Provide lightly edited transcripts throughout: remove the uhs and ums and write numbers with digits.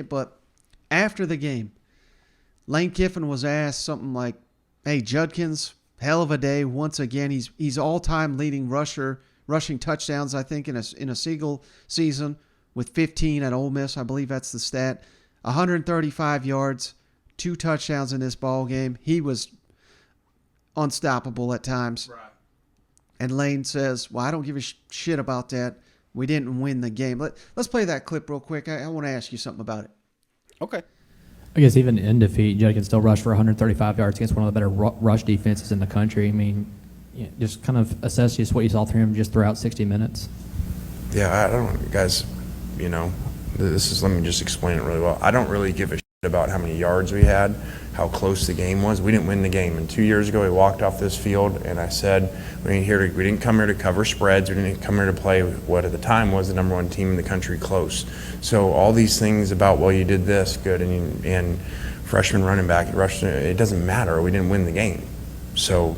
but after the game, Lane Kiffin was asked something like, "Hey, Judkins, hell of a day once again. He's all-time leading rushing touchdowns, I think, in a single season with 15 at Ole Miss. I believe that's the stat. 135 yards, 2 touchdowns in this ball game. He was unstoppable at times." Right. And Lane says, "Well, I don't give a shit about that. We didn't win the game." Let's play that clip real quick. I want to ask you something about it. Okay. I guess even in defeat, Judkins still rushed for 135 yards against one of the better rush defenses in the country. I mean, just kind of assess just what you saw through him just throughout 60 minutes. Yeah, I don't, guys, let me just explain it really well. I don't really give a shit about how many yards we had, how close the game was. We didn't win the game. And 2 years ago, we walked off this field, and I said, we didn't come here to cover spreads. We didn't come here to play what at the time was the number 1 team in the country close. So all these things about, well, you did this good, and freshman running back, it doesn't matter. We didn't win the game. So,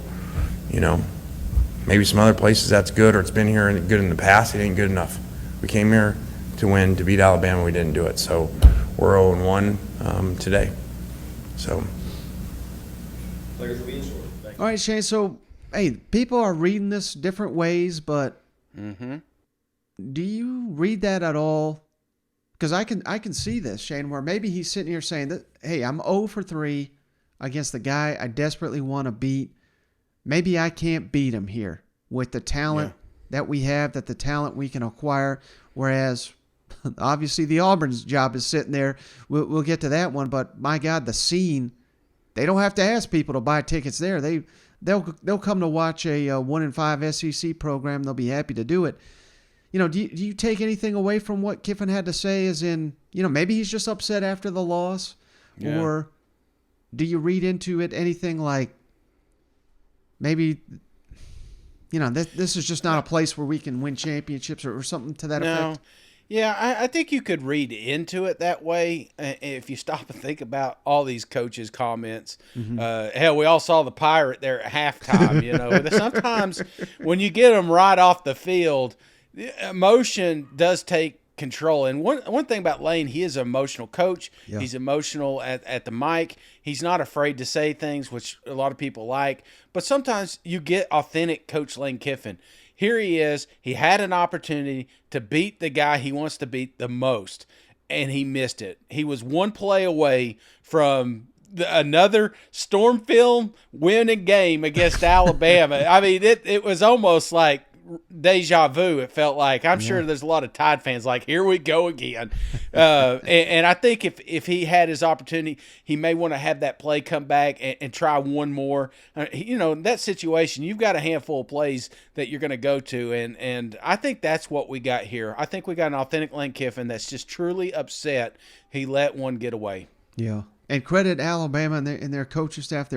maybe some other places that's good, or it's been here and good in the past. It ain't good enough. We came here to win, to beat Alabama. We didn't do it. So we're 0-1 today. So. All right, Shane. So, hey, people are reading this different ways, but do you read that at all? Because I can see this, Shane, where maybe he's sitting here saying that, hey, I'm 0 for 3 against the guy I desperately want to beat. Maybe I can't beat him here with the talent that we have, the talent we can acquire, whereas obviously the Auburn's job is sitting there. We'll get to that one, but my God, the scene, they don't have to ask people to buy tickets there. They'll come to watch a 1-5 SEC program. They'll be happy to do it. Do you take anything away from what Kiffin had to say, as in, maybe he's just upset after the loss, or do you read into it anything like maybe, this is just not a place where we can win championships or something to that effect? Yeah, I think you could read into it that way if you stop and think about all these coaches' comments. Hell, we all saw the Pirate there at halftime. Sometimes when you get them right off the field, emotion does take control. And one thing about Lane, he is an emotional coach. Yeah. He's emotional at the mic. He's not afraid to say things, which a lot of people like. But sometimes you get authentic Coach Lane Kiffin. Here he is. He had an opportunity to beat the guy he wants to beat the most, and he missed it. He was one play away from another Storm Film winning game against Alabama. I mean, it was almost like deja vu. It felt like. I'm sure there's a lot of Tide fans like, here we go again. And I think if he had his opportunity, he may want to have that play come back and try one more. In that situation, you've got a handful of plays that you're going to go to, and I think that's what we got here. I think we got an authentic Lane Kiffin that's just truly upset he let one get away. Yeah. And credit Alabama and their coaching staff.